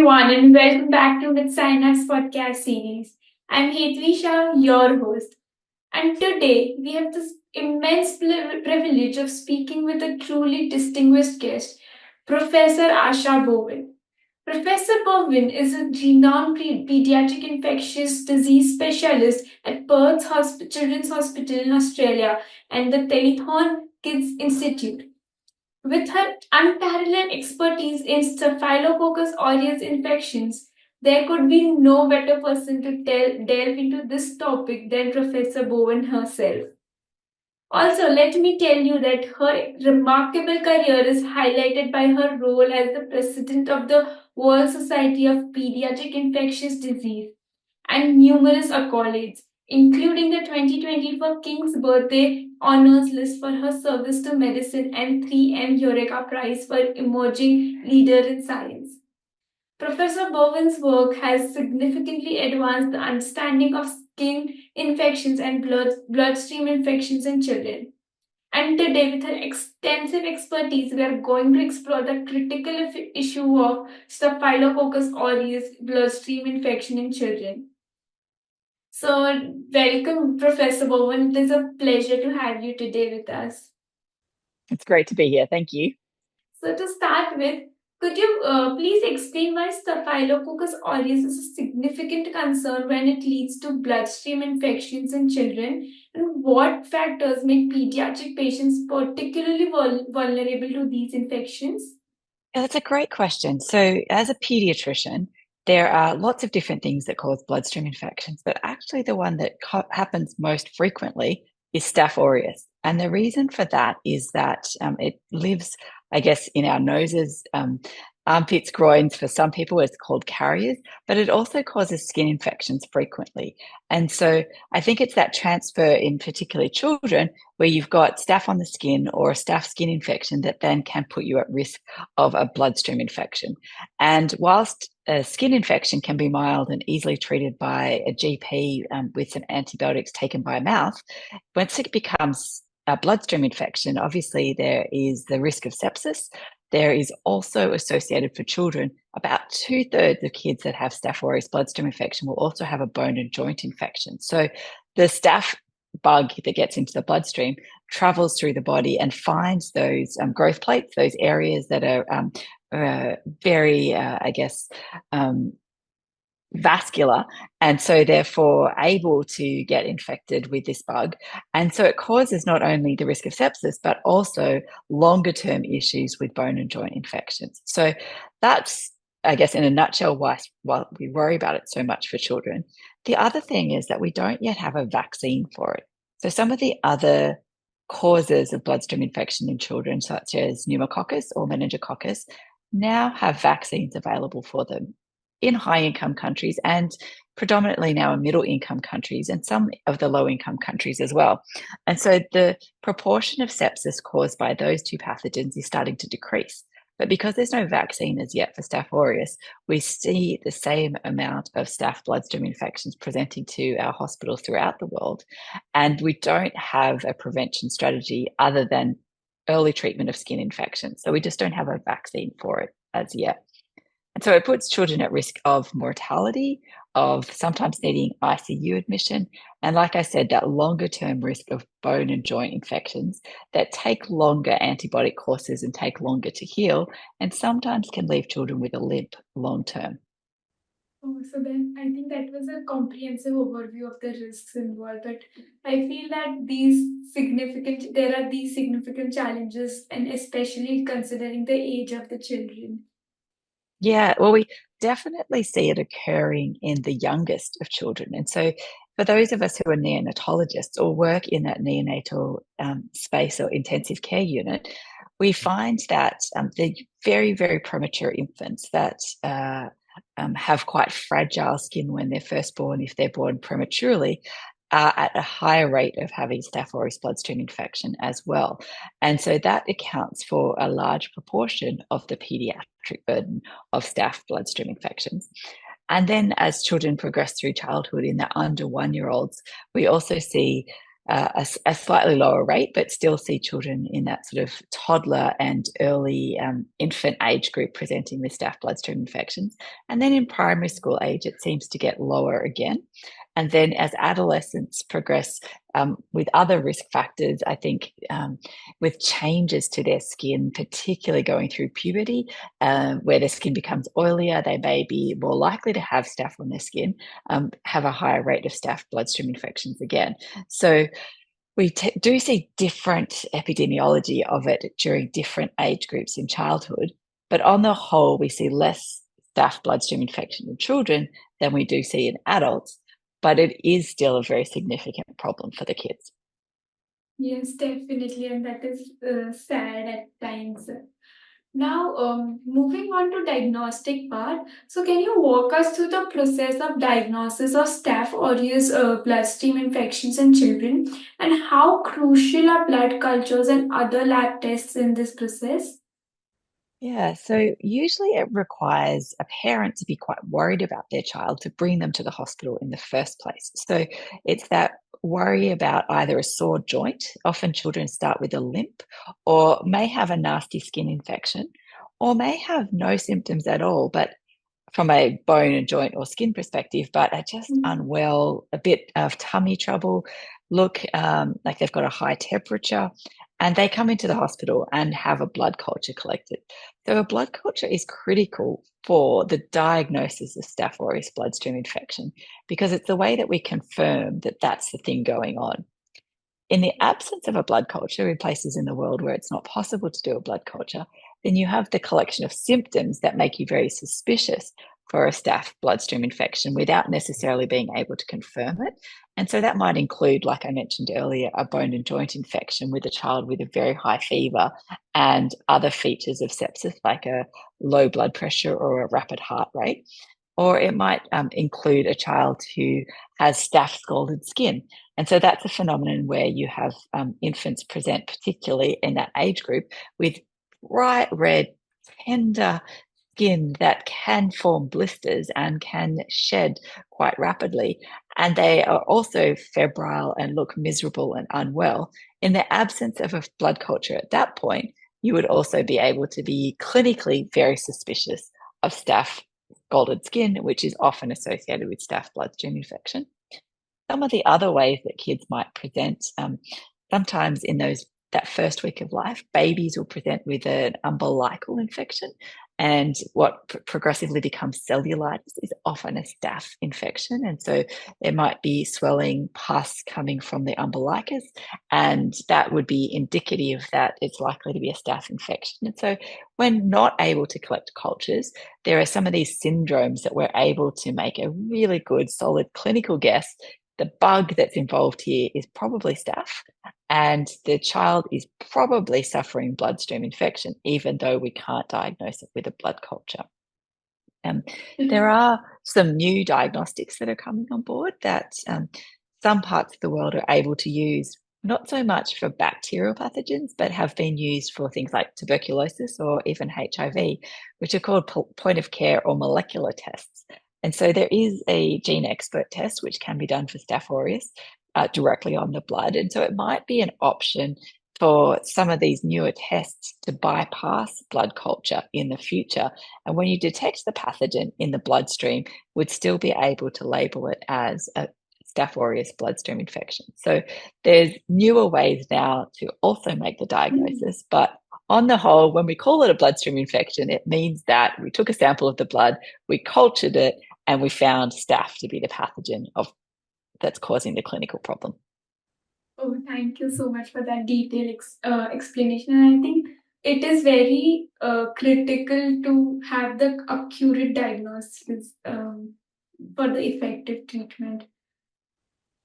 everyone, and welcome back to MedSynapse podcast series. I'm Hetvisha, your host, and today we have this immense privilege of speaking with a truly distinguished guest, Professor Asha Bowen. Professor Bowen is a renowned pediatric infectious disease specialist at Children's Hospital in Australia and the Telethon Kids Institute. With her unparalleled expertise in Staphylococcus aureus infections, there could be no better person to delve into this topic than Professor Bowen herself. Also, let me tell you that her remarkable career is highlighted by her role as the president of the World Society of Pediatric Infectious Disease and numerous accolades, including the 2024 King's Birthday Honors List for her service to medicine and 3M Eureka Prize for Emerging Leader in Science. Professor Bowen's work has significantly advanced the understanding of skin infections and bloodstream infections in children. And today, with her extensive expertise, we are going to explore the critical issue of Staphylococcus aureus bloodstream infection in children. So, welcome, Professor Bowen. It is a pleasure to have you today with us. It's great to be here. Thank you. So, to start with, could you please explain why Staphylococcus aureus is a significant concern when it leads to bloodstream infections in children, and what factors make pediatric patients particularly vulnerable to these infections? Yeah, that's a great question. So, as a pediatrician, there are lots of different things that cause bloodstream infections, but actually, the one that happens most frequently is Staph aureus. And the reason for that is that it lives, I guess, in our noses, armpits, groins. For some people, it's called carriers, but it also causes skin infections frequently. And so, I think it's that transfer in particularly children where you've got staph on the skin or a staph skin infection that then can put you at risk of a bloodstream infection. And whilst a skin infection can be mild and easily treated by a GP with some antibiotics taken by mouth, once it becomes a bloodstream infection, obviously there is the risk of sepsis. There is also associated for children, about 2/3 of kids that have Staph aureus bloodstream infection will also have a bone and joint infection. So the staph bug that gets into the bloodstream travels through the body and finds those growth plates, those areas that are very, vascular, and so therefore able to get infected with this bug. And so it causes not only the risk of sepsis, but also longer term issues with bone and joint infections. So that's, I guess, in a nutshell, why we worry about it so much for children. The other thing is that we don't yet have a vaccine for it. So some of the other causes of bloodstream infection in children, such as pneumococcus or meningococcus, now have vaccines available for them in high-income countries and predominantly now in middle-income countries and some of the low-income countries as well. And so the proportion of sepsis caused by those two pathogens is starting to decrease. But because there's no vaccine as yet for Staph aureus, we see the same amount of staph bloodstream infections presenting to our hospitals throughout the world. And we don't have a prevention strategy other than early treatment of skin infections. So we just don't have a vaccine for it as yet. And so it puts children at risk of mortality, of sometimes needing ICU admission, and like I said, that longer term risk of bone and joint infections that take longer antibiotic courses and take longer to heal, and sometimes can leave children with a limp long term. Oh, so then I think that was a comprehensive overview of the risks involved. But I feel that there are these significant challenges, and especially considering the age of the children. Yeah, well, we definitely see it occurring in the youngest of children. And so, for those of us who are neonatologists or work in that neonatal space or intensive care unit, we find that the very, very premature infants that have quite fragile skin when they're first born, if they're born prematurely, are at a higher rate of having Staph aureus bloodstream infection as well. And so that accounts for a large proportion of the pediatric burden of staph bloodstream infections. And then as children progress through childhood in the under 1-year-olds, we also see a slightly lower rate, but still see children in that sort of toddler and early infant age group presenting with staph bloodstream infections. And then in primary school age, it seems to get lower again. And then as adolescents progress with other risk factors, I think with changes to their skin, particularly going through puberty, where their skin becomes oilier, they may be more likely to have staph on their skin, have a higher rate of staph bloodstream infections again. So we do see different epidemiology of it during different age groups in childhood, but on the whole, we see less staph bloodstream infection in children than we do see in adults, but it is still a very significant problem for the kids. Yes, definitely, and that is sad at times. Now, moving on to diagnostic part. So, can you walk us through the process of diagnosis of Staph aureus bloodstream infections in children, and how crucial are blood cultures and other lab tests in this process? Yeah, so usually it requires a parent to be quite worried about their child to bring them to the hospital in the first place. So it's that worry about either a sore joint, often children start with a limp, or may have a nasty skin infection, or may have no symptoms at all, but from a bone and joint or skin perspective, but are just Mm. unwell, a bit of tummy trouble, look like they've got a high temperature, and they come into the hospital and have a blood culture collected. So a blood culture is critical for the diagnosis of Staph aureus bloodstream infection because it's the way that we confirm that that's the thing going on. In the absence of a blood culture in places in the world where it's not possible to do a blood culture, then you have the collection of symptoms that make you very suspicious for a staph bloodstream infection without necessarily being able to confirm it. And so that might include, like I mentioned earlier, a bone and joint infection with a child with a very high fever and other features of sepsis, like a low blood pressure or a rapid heart rate. Or it might include a child who has staph scalded skin. And so that's a phenomenon where you have infants present, particularly in that age group, with bright red, tender skin that can form blisters and can shed quite rapidly. And they are also febrile and look miserable and unwell. In the absence of a blood culture at that point, you would also be able to be clinically very suspicious of staph scalded skin, which is often associated with staph bloodstream infection. Some of the other ways that kids might present, sometimes in that first week of life, babies will present with an umbilical infection, and what progressively becomes cellulitis is often a staph infection. And so there might be swelling, pus coming from the umbilicus, and that would be indicative that it's likely to be a staph infection. And so when not able to collect cultures, there are some of these syndromes that we're able to make a really good, solid clinical guess. The bug that's involved here is probably staph, and the child is probably suffering bloodstream infection, even though we can't diagnose it with a blood culture. There are some new diagnostics that are coming on board that some parts of the world are able to use, not so much for bacterial pathogens, but have been used for things like tuberculosis or even HIV, which are called point of care or molecular tests. And so there is a gene expert test which can be done for Staph aureus directly on the blood. And so it might be an option for some of these newer tests to bypass blood culture in the future. And when you detect the pathogen in the bloodstream, would still be able to label it as a Staph aureus bloodstream infection. So there's newer ways now to also make the diagnosis, but on the whole, when we call it a bloodstream infection, it means that we took a sample of the blood, we cultured it, and we found staph to be the pathogen that's causing the clinical problem. Oh, thank you so much for that detailed explanation. And I think it is very critical to have the accurate diagnosis for the effective treatment.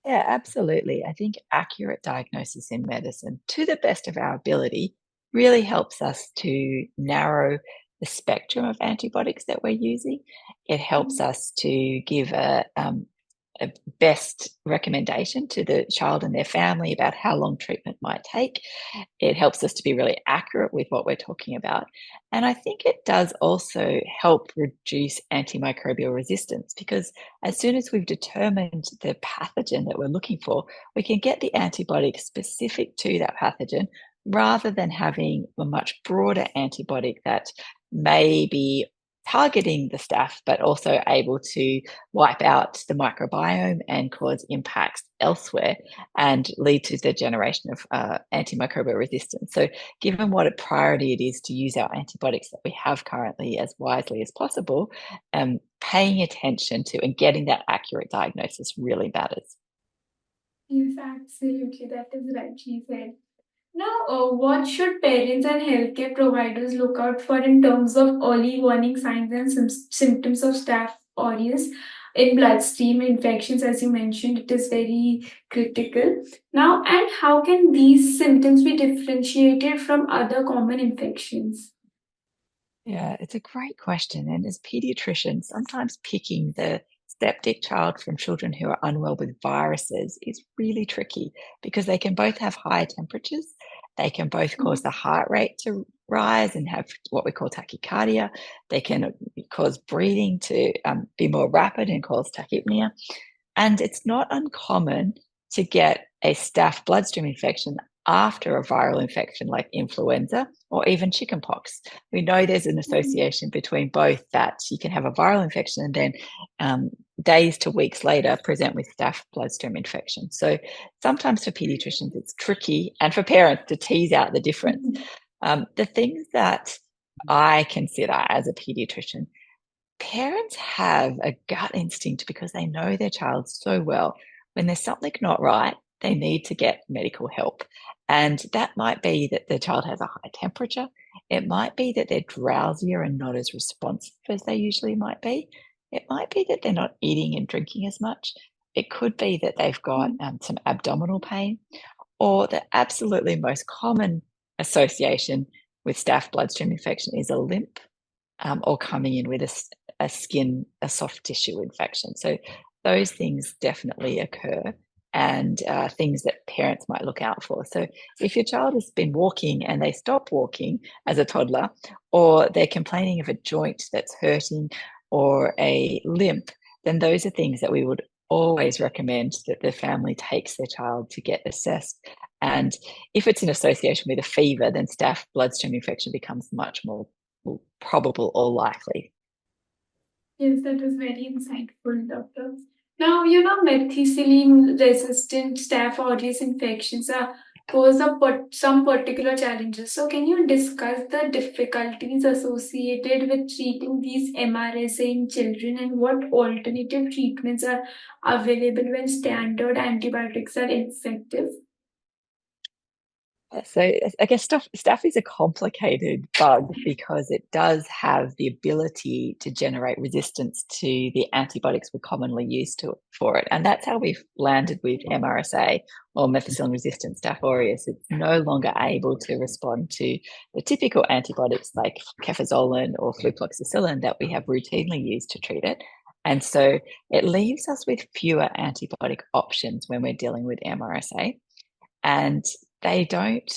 Yeah, absolutely. I think accurate diagnosis in medicine, to the best of our ability, really helps us to narrow the spectrum of antibiotics that we're using. It helps us to give a best recommendation to the child and their family about how long treatment might take. It helps us to be really accurate with what we're talking about. And I think it does also help reduce antimicrobial resistance, because as soon as we've determined the pathogen that we're looking for, we can get the antibiotic specific to that pathogen rather than having a much broader antibiotic that may be targeting the staph, but also able to wipe out the microbiome and cause impacts elsewhere and lead to the generation of antimicrobial resistance. So, given what a priority it is to use our antibiotics that we have currently as wisely as possible, paying attention to and getting that accurate diagnosis really matters. Yes, absolutely. That is rightly said. Now, what should parents and healthcare providers look out for in terms of early warning signs and symptoms of Staph aureus in bloodstream infections? As you mentioned, it is very critical. Now, and how can these symptoms be differentiated from other common infections? Yeah, it's a great question. And as pediatricians, sometimes picking the septic child from children who are unwell with viruses is really tricky, because they can both have high temperatures. They can both cause the heart rate to rise and have what we call tachycardia. They can cause breathing to be more rapid and cause tachypnea. And it's not uncommon to get a staph bloodstream infection after a viral infection like influenza or even chickenpox. We know there's an association between both, that you can have a viral infection and then days to weeks later present with staph bloodstream infection. So sometimes for pediatricians, it's tricky, and for parents to tease out the difference. The things that I consider as a pediatrician: parents have a gut instinct because they know their child so well. When there's something not right, they need to get medical help. And that might be that the child has a high temperature. It might be that they're drowsier and not as responsive as they usually might be. It might be that they're not eating and drinking as much. It could be that they've got some abdominal pain, or the absolutely most common association with staph bloodstream infection is a limp, or coming in with a soft tissue infection. So those things definitely occur, and things that parents might look out for. So if your child has been walking and they stop walking as a toddler, or they're complaining of a joint that's hurting or a limp, then those are things that we would always recommend that the family takes their child to get assessed. And if it's in association with a fever, then staph bloodstream infection becomes much more probable or likely. Yes, that was very insightful, doctor. Now, you know, methicillin-resistant Staph aureus infections are pose some particular challenges. So, can you discuss the difficulties associated with treating these MRSA in children, and what alternative treatments are available when standard antibiotics are ineffective? So I guess staph is a complicated bug because it does have the ability to generate resistance to the antibiotics we commonly use for it. And that's how we've landed with MRSA, or methicillin-resistant Staph aureus. It's no longer able to respond to the typical antibiotics like cefazolin or flucloxacillin that we have routinely used to treat it. And so it leaves us with fewer antibiotic options when we're dealing with MRSA. And they don't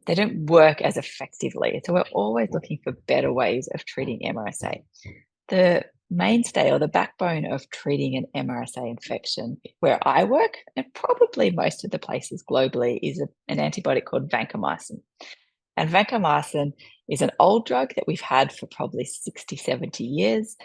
they don't work as effectively. So we're always looking for better ways of treating MRSA. The mainstay or the backbone of treating an MRSA infection where I work, and probably most of the places globally, is an antibiotic called vancomycin. And vancomycin is an old drug that we've had for probably 60, 70 years.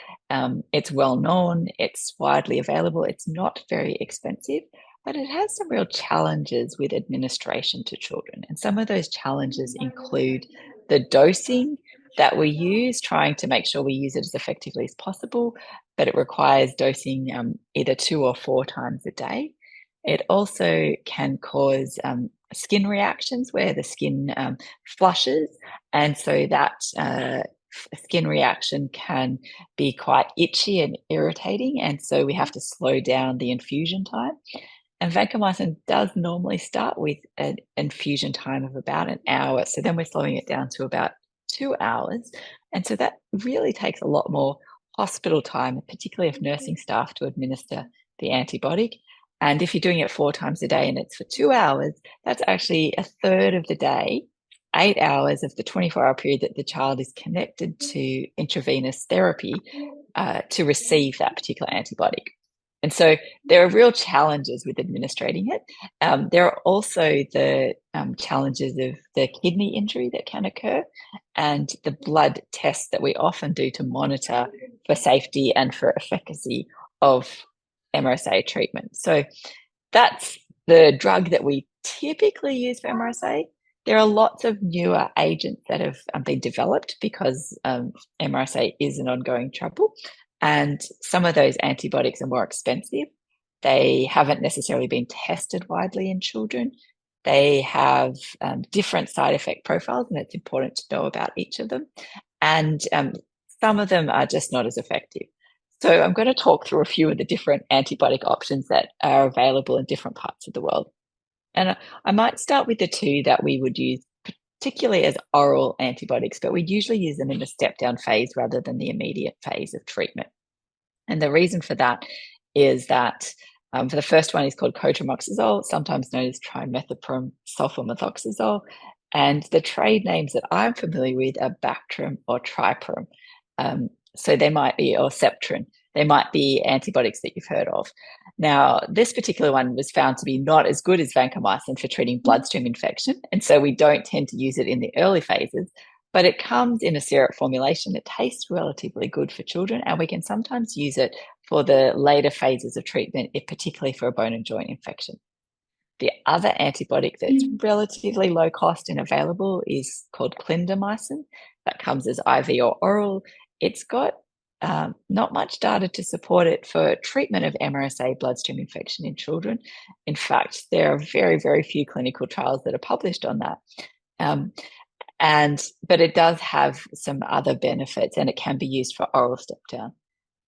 It's well known, it's widely available, it's not very expensive, but it has some real challenges with administration to children. And some of those challenges include the dosing that we use, trying to make sure we use it as effectively as possible, but it requires dosing either 2 or 4 times a day. It also can cause skin reactions where the skin flushes, and so that skin reaction can be quite itchy and irritating, and so we have to slow down the infusion time. And vancomycin does normally start with an infusion time of about an hour, so then we're slowing it down to about 2 hours, and so that really takes a lot more hospital time, particularly of nursing staff, to administer the antibiotic. And if you're doing it 4 times a day and it's for 2 hours, that's actually a third of the day, 8 hours of the 24-hour period that the child is connected to intravenous therapy to receive that particular antibiotic. And so there are real challenges with administrating it. There are also the challenges of the kidney injury that can occur and the blood tests that we often do to monitor for safety and for efficacy of MRSA treatment. So that's the drug that we typically use for MRSA. There are lots of newer agents that have been developed because MRSA is an ongoing trouble. And some of those antibiotics are more expensive. They haven't necessarily been tested widely in children. They have different side effect profiles, and it's important to know about each of them. And some of them are just not as effective. So I'm going to talk through a few of the different antibiotic options that are available in different parts of the world. And I might start with the two that we would use particularly as oral antibiotics, but we usually use them in the step-down phase rather than the immediate phase of treatment. And the reason for that is that for the first one is called cotrimoxazole, sometimes known as trimethoprim sulfamethoxazole. And the trade names that I'm familiar with are Bactrim or Triprim. So they might be, or Septrin, they might be antibiotics that you've heard of. Now, this particular one was found to be not as good as vancomycin for treating bloodstream infection. And so we don't tend to use it in the early phases, but it comes in a syrup formulation that tastes relatively good for children. And we can sometimes use it for the later phases of treatment, particularly for a bone and joint infection. The other antibiotic that's relatively low cost and available is called clindamycin. That comes as IV or oral. It's got not much data to support it for treatment of MRSA bloodstream infection in children. In fact, there are very, very few clinical trials that are published on that. But it does have some other benefits, and it can be used for oral step down.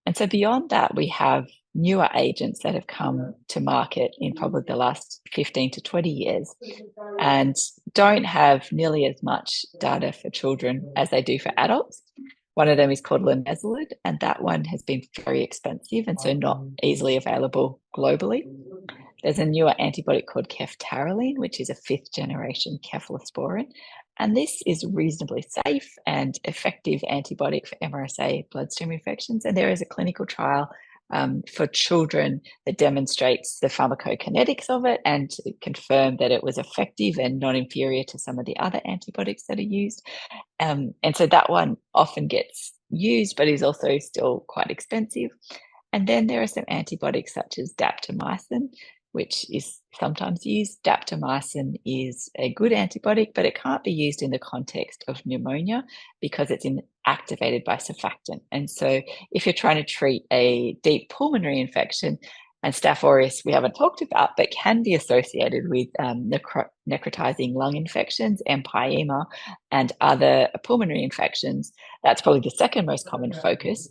And so beyond that, we have newer agents that have come to market in probably the last 15 to 20 years and don't have nearly as much data for children as they do for adults. One of them is called linezolid, and that one has been very expensive and so not easily available globally. There's a newer antibiotic called ceftaroline, which is a 5th generation cephalosporin. And this is reasonably safe and effective antibiotic for MRSA bloodstream infections. And there is a clinical trial for children that demonstrates the pharmacokinetics of it and confirmed that it was effective and non-inferior to some of the other antibiotics that are used. And so that one often gets used, but is also still quite expensive. And then there are some antibiotics such as daptomycin, which is sometimes used. Daptomycin is a good antibiotic, but it can't be used in the context of pneumonia because it's activated by surfactant. And so if you're trying to treat a deep pulmonary infection, and Staph aureus we haven't talked about, but can be associated with necrotizing lung infections, empyema, and other pulmonary infections, that's probably the second most common focus.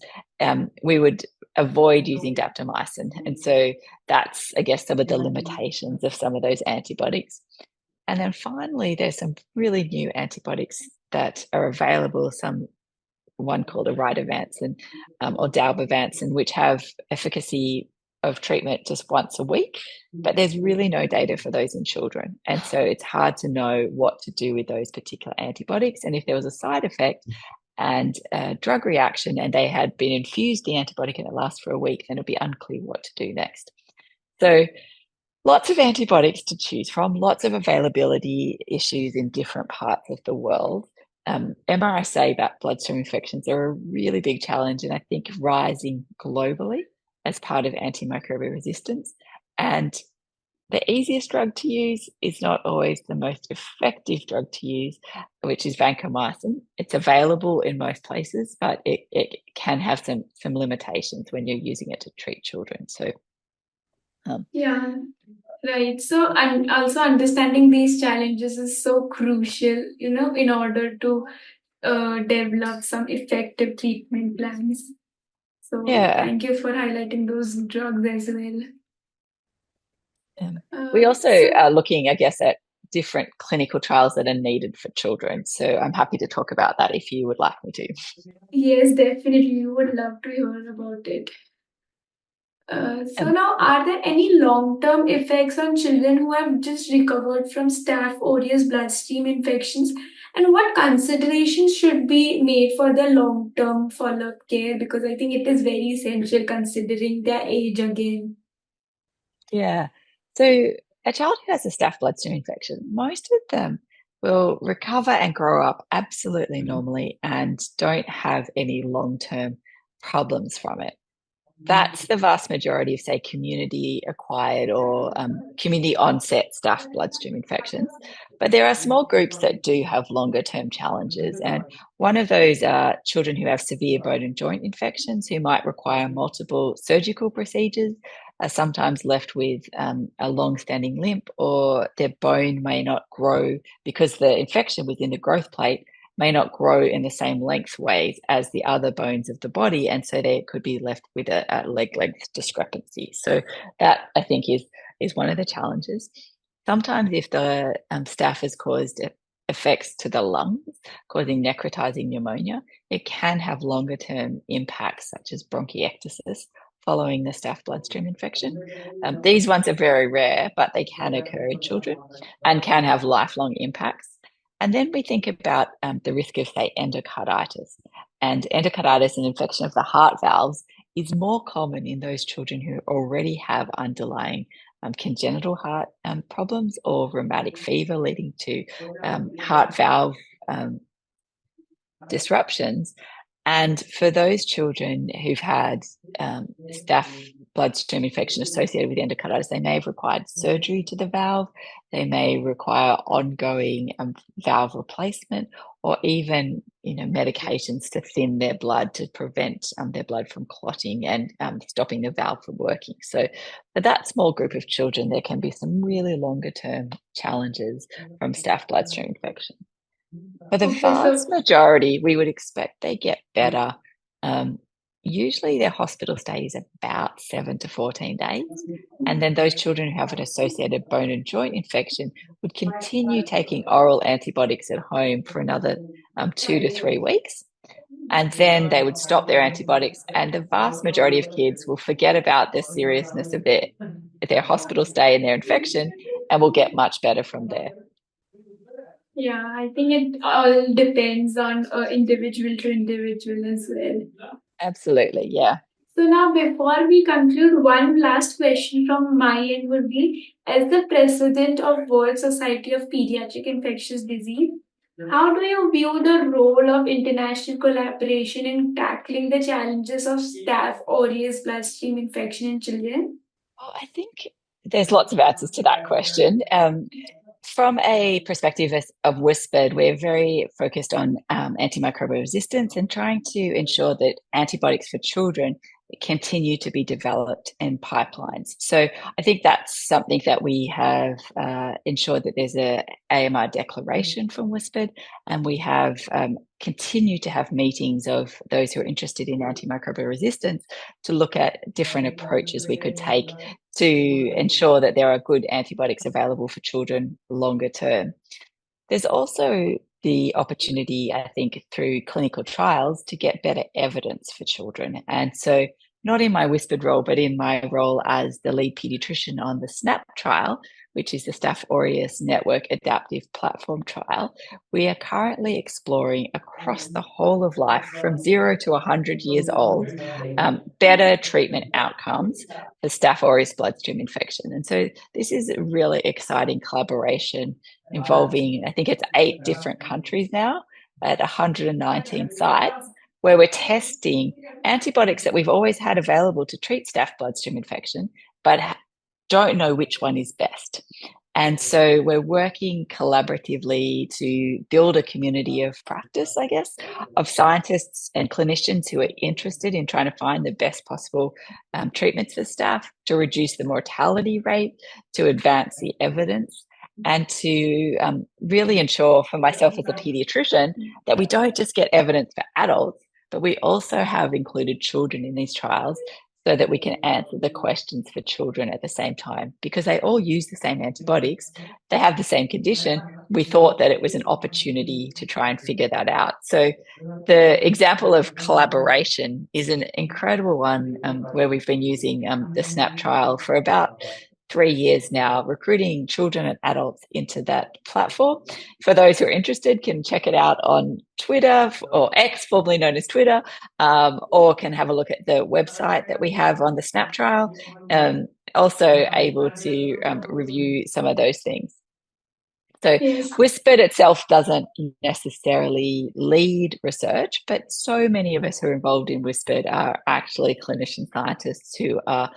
We would avoid using daptomycin. And so that's, I guess, some of the limitations of some of those antibiotics. And then finally, there's some really new antibiotics that are available, one called iridovancin or dalbavancin, which have efficacy of treatment just once a week, but there's really no data for those in children. And so it's hard to know what to do with those particular antibiotics. And if there was a side effect and a drug reaction and they had been infused the antibiotic and it lasts for a week, then it'd be unclear what to do next. So lots of antibiotics to choose from, lots of availability issues in different parts of the world. MRSA, that bloodstream infections, are a really big challenge and I think rising globally as part of antimicrobial resistance. And the easiest drug to use is not always the most effective drug to use, which is vancomycin. It's available in most places, but it can have some limitations when you're using it to treat children. So, yeah, right. So, and also understanding these challenges is so crucial, in order to develop some effective treatment plans. So, yeah. thank you for highlighting those drugs as well. We also So, are looking, I guess, at different clinical trials that are needed for children. So I'm happy to talk about that if you would like me to. Yes, definitely. We would love to hear about it. So Um, now, are there any long-term effects on children who have just recovered from Staph aureus bloodstream infections? And what considerations should be made for their long-term follow-up care? Because I think it is very essential considering their age again. yeah. So a child who has a staph bloodstream infection, most of them will recover and grow up absolutely normally and don't have any long-term problems from it. That's the vast majority of, say, community acquired or community onset staph bloodstream infections. But there are small groups that do have longer term challenges. And one of those are children who have severe bone and joint infections who might require multiple surgical procedures, are sometimes left with a long standing limp, or their bone may not grow because the infection within the growth plate may not grow in the same lengthways as the other bones of the body, and so they could be left with a leg length discrepancy. So that, I think, is one of the challenges. Sometimes, if the staph has caused effects to the lungs, causing necrotizing pneumonia, it can have longer term impacts such as bronchiectasis following the staph bloodstream infection. These ones are very rare, but they can occur in children and can have lifelong impacts. And then we think about the risk of, say, endocarditis. And endocarditis, an infection of the heart valves, is more common in those children who already have underlying congenital heart problems or rheumatic fever leading to heart valve um, disruptions. And for those children who've had staph bloodstream infection associated with endocarditis, they may have required surgery to the valve. They may require ongoing valve replacement, or even medications to thin their blood to prevent their blood from clotting and stopping the valve from working. So for that small group of children, there can be some really longer term challenges from staph bloodstream infection. For the Okay, vast so majority, we would expect they get better. Um, Usually, their hospital stay is about 7 to 14 days. And then those children who have an associated bone and joint infection would continue taking oral antibiotics at home for another 2 to 3 weeks. And then they would stop their antibiotics. And the vast majority of kids will forget about the seriousness of their hospital stay and their infection and will get much better from there. yeah, I think it all depends on individual to individual as well. Absolutely. Yeah. So now, before we conclude, one last question from my end would be: as the president of World Society of Pediatric Infectious Disease, how do you view the role of international collaboration in tackling the challenges of Staph aureus bloodstream infection in children? Well, I think there's lots of answers to that question. From a perspective of Whispered, we're very focused on antimicrobial resistance and trying to ensure that antibiotics for children continue to be developed in pipelines. So I think that's something that we have ensured that there's a AMR declaration from Whispered, and we have continued to have meetings of those who are interested in antimicrobial resistance to look at different approaches we could take to ensure that there are good antibiotics available for children longer term. There's also the opportunity, I think, through clinical trials to get better evidence for children. And so, not in my Whispered role, but in my role as the lead pediatrician on the SNAP trial, which is the Staph aureus Network Adaptive Platform trial, we are currently exploring across the whole of life from 0 to 100 years old better treatment outcomes for Staph aureus bloodstream infection. And so, this is a really exciting collaboration involving, I think it's 8 different countries now at 119 sites, where we're testing antibiotics that we've always had available to treat staph bloodstream infection, but don't know which one is best. And so we're working collaboratively to build a community of practice, I guess, of scientists and clinicians who are interested in trying to find the best possible treatments for staph, to reduce the mortality rate, to advance the evidence, and to really ensure for myself as a pediatrician that we don't just get evidence for adults, but we also have included children in these trials so that we can answer the questions for children at the same time, because they all use the same antibiotics, they have the same condition. We thought that it was an opportunity to try and figure that out. So the example of collaboration is an incredible one, where we've been using the SNAP trial for about 3 years now, recruiting children and adults into that platform. For those who are interested, can check it out on Twitter, or X, formerly known as Twitter, or can have a look at the website that we have on the SNAP trial. Also able to review some of those things. So Yes. Whispered itself doesn't necessarily lead research, but so many of us who are involved in Whispered are actually clinician scientists who are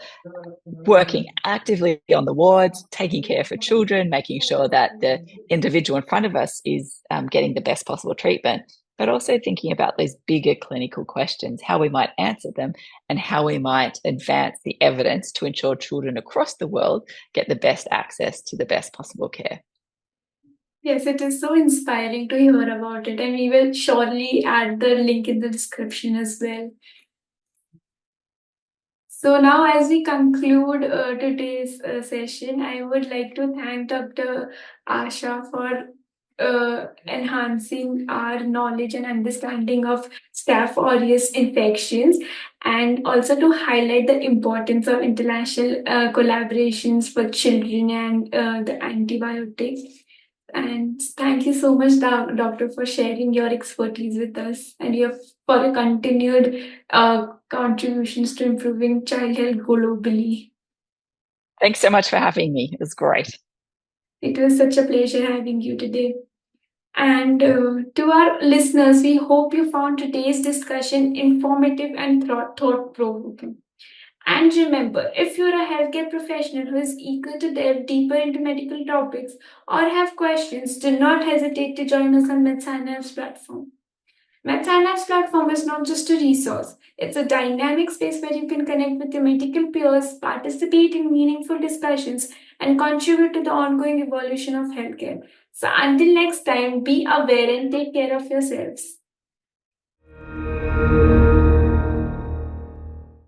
working actively on the wards, taking care for children, making sure that the individual in front of us is getting the best possible treatment, but also thinking about these bigger clinical questions, how we might answer them, and how we might advance the evidence to ensure children across the world get the best access to the best possible care. Yes, it is so inspiring to hear about it, and we will surely add the link in the description as well. So now, as we conclude today's session, I would like to thank Dr. Asha for enhancing our knowledge and understanding of Staph aureus infections, and also to highlight the importance of international collaborations for children and the antibiotics. And thank you so much, Doctor, for sharing your expertise with us, and for your continued contributions to improving child health globally. Thanks so much for having me. It was great. It was such a pleasure having you today. And to our listeners, we hope you found today's discussion informative and thought provoking. And remember, if you're a healthcare professional who is eager to delve deeper into medical topics or have questions, do not hesitate to join us on MedSynapse platform. MedSynapse platform is not just a resource, it's a dynamic space where you can connect with your medical peers, participate in meaningful discussions, and contribute to the ongoing evolution of healthcare. So until next time, be aware and take care of yourselves.